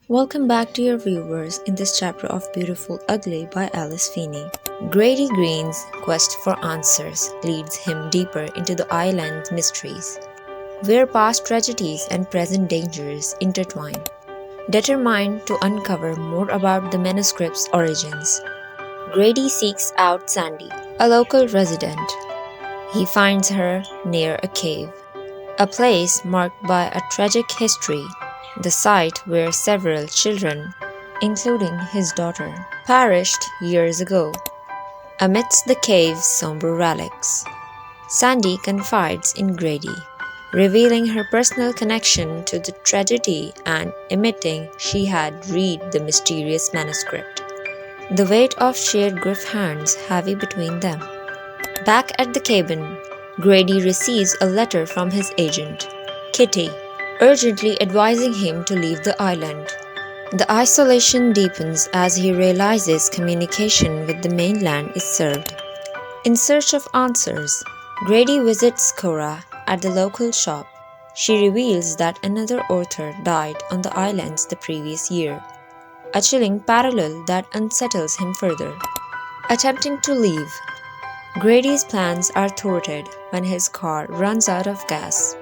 Welcome back, dear viewers, in this chapter of Beautiful Ugly by Alice Feeney. Grady Green's quest for answers leads him deeper into the island's mysteries, where past tragedies and present dangers intertwine. Determined to uncover more about the manuscript's origins, Grady seeks out Sandy, a local resident. He finds her near a cave, a place marked by a tragic history, the site where several children, including his daughter, perished years ago. Amidst the cave's somber relics, Sandy confides in Grady, revealing her personal connection to the tragedy and admitting she had read the mysterious manuscript. The weight of shared grief hangs heavy between them. Back at the cabin, Grady receives a letter from his agent, Kitty, urgently advising him to leave the island. The isolation deepens as he realizes communication with the mainland is served. In search of answers, Grady visits Cora at the local shop. She reveals that another author died on the islands the previous year, a chilling parallel that unsettles him further. Attempting to leave, Grady's plans are thwarted when his car runs out of gas.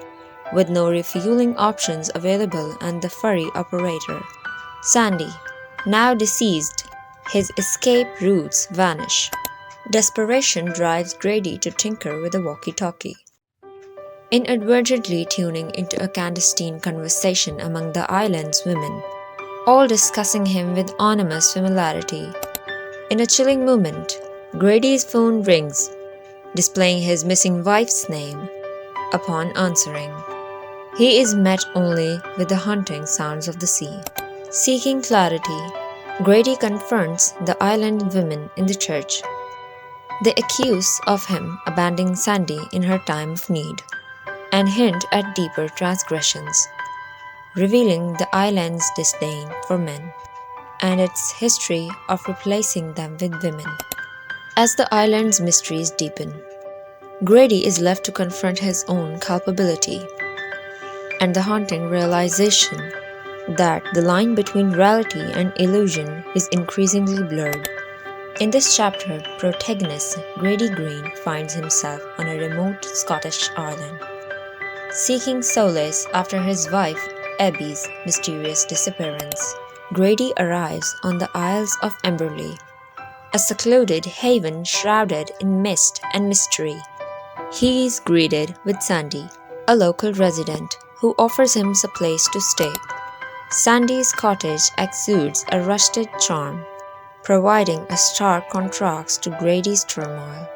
With no refueling options available and the ferry operator, Sandy, now deceased, his escape routes vanish. Desperation drives Grady to tinker with a walkie-talkie, inadvertently tuning into a clandestine conversation among the island's women, all discussing him with ominous familiarity. In a chilling moment, Grady's phone rings, displaying his missing wife's name. Upon answering, he is met only with the haunting sounds of the sea. Seeking clarity, Grady confronts the island women in the church. They accuse of him abandoning Sandy in her time of need and hint at deeper transgressions, revealing the island's disdain for men and its history of replacing them with women. As the island's mysteries deepen, Grady is left to confront his own culpability and the haunting realization that the line between reality and illusion is increasingly blurred. In this chapter, protagonist Grady Green finds himself on a remote Scottish island, seeking solace after his wife Abby's mysterious disappearance. Grady arrives on the Isles of Emberley, a secluded haven shrouded in mist and mystery. He is greeted with Sandy, a local resident, who offers him a place to stay. Sandy's cottage exudes a rusted charm, providing a stark contrast to Grady's turmoil.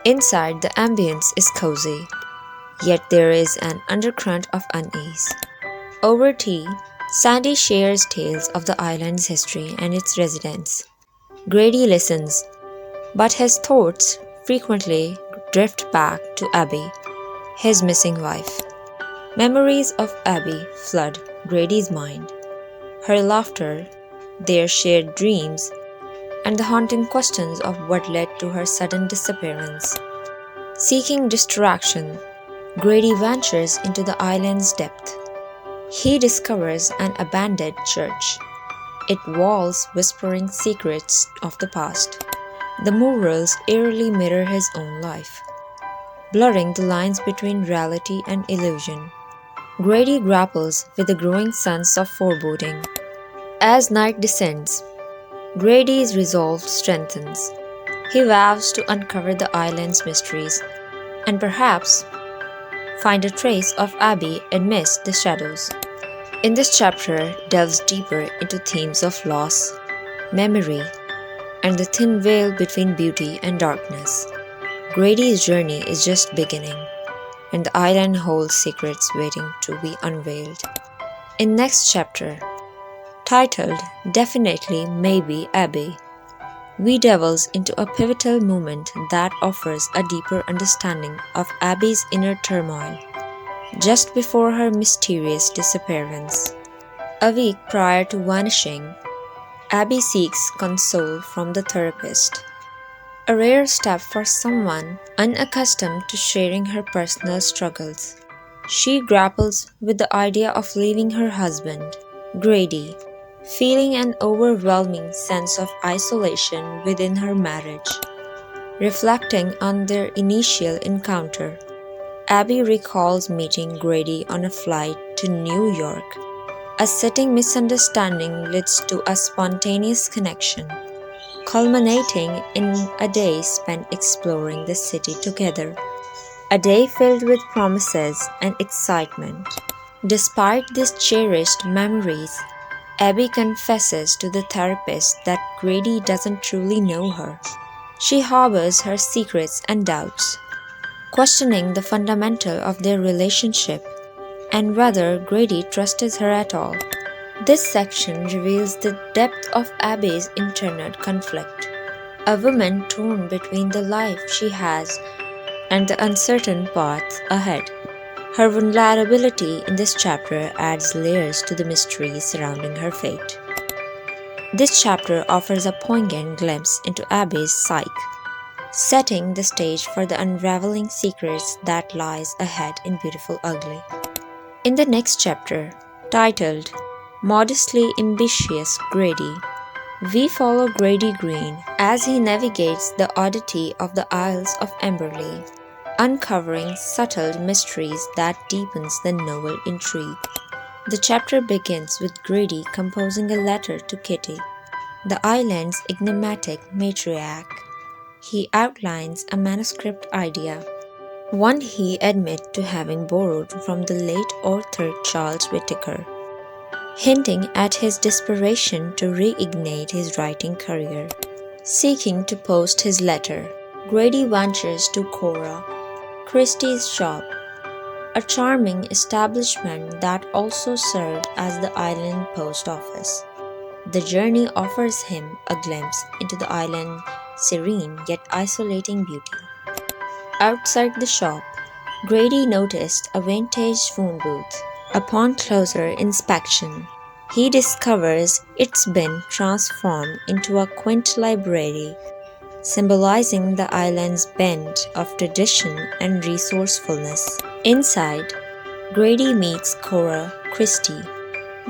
Inside, the ambience is cozy, yet there is an undercurrent of unease. Over tea, Sandy shares tales of the island's history and its residents. Grady listens, but his thoughts frequently drift back to Abby, his missing wife. Memories of Abby flood Grady's mind. Her laughter, their shared dreams, and the haunting questions of what led to her sudden disappearance. Seeking distraction, Grady ventures into the island's depth. He discovers an abandoned church, its walls whispering secrets of the past. The murals eerily mirror his own life, blurring the lines between reality and illusion. Grady grapples with a growing sense of foreboding. As night descends, Grady's resolve strengthens. He vows to uncover the island's mysteries and perhaps find a trace of Abby amidst the shadows. In this chapter delves deeper into themes of loss, memory, and the thin veil between beauty and darkness. Grady's journey is just beginning, and the island holds secrets waiting to be unveiled. In next chapter, titled Definitely Maybe Abby, we delve into a pivotal moment that offers a deeper understanding of Abby's inner turmoil just before her mysterious disappearance. A week prior to vanishing, Abby seeks console from the therapist, a rare step for someone unaccustomed to sharing her personal struggles. She grapples with the idea of leaving her husband, Grady, feeling an overwhelming sense of isolation within her marriage. Reflecting on their initial encounter, Abby recalls meeting Grady on a flight to New York. A setting misunderstanding leads to a spontaneous connection, culminating in a day spent exploring the city together. A day filled with promises and excitement. Despite these cherished memories, Abby confesses to the therapist that Grady doesn't truly know her. She harbors her secrets and doubts, questioning the fundamental of their relationship and whether Grady trusted her at all. This section reveals the depth of Abby's internal conflict, a woman torn between the life she has and the uncertain path ahead. Her vulnerability in this chapter adds layers to the mystery surrounding her fate. This chapter offers a poignant glimpse into Abby's psyche, setting the stage for the unraveling secrets that lies ahead in Beautiful Ugly. In the next chapter, titled Modestly Ambitious Grady, we follow Grady Green as he navigates the oddity of the Isles of Emberley, uncovering subtle mysteries that deepens the novel intrigue. The chapter begins with Grady composing a letter to Kitty, the island's enigmatic matriarch. He outlines a manuscript idea, one he admits to having borrowed from the late author Charles Whittaker, hinting at his desperation to reignite his writing career. Seeking to post his letter, Grady ventures to Cora Christie's shop, a charming establishment that also served as the island post office. The journey offers him a glimpse into the island's serene yet isolating beauty. Outside the shop, Grady noticed a vintage phone booth. Upon closer inspection, he discovers it's been transformed into a quaint library, symbolizing the island's bent of tradition and resourcefulness. Inside, Grady meets Cora Christie,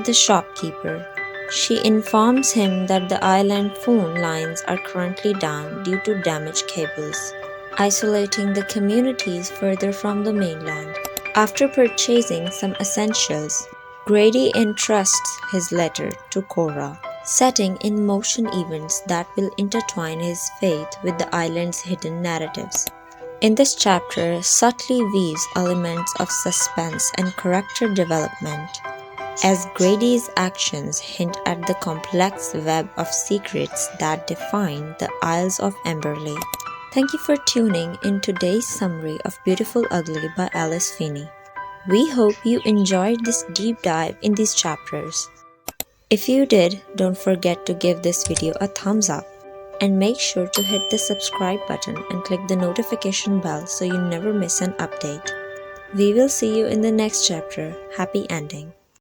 the shopkeeper. She informs him that the island phone lines are currently down due to damaged cables, isolating the communities further from the mainland. After purchasing some essentials, Grady entrusts his letter to Cora, setting in motion events that will intertwine his faith with the island's hidden narratives. In this chapter, subtly weaves elements of suspense and character development, as Grady's actions hint at the complex web of secrets that define the Isles of Emberley. Thank you for tuning in today's summary of Beautiful Ugly by Alice Feeney. We hope you enjoyed this deep dive in these chapters. If you did, don't forget to give this video a thumbs up and make sure to hit the subscribe button and click the notification bell so you never miss an update. We will see you in the next chapter. Happy ending.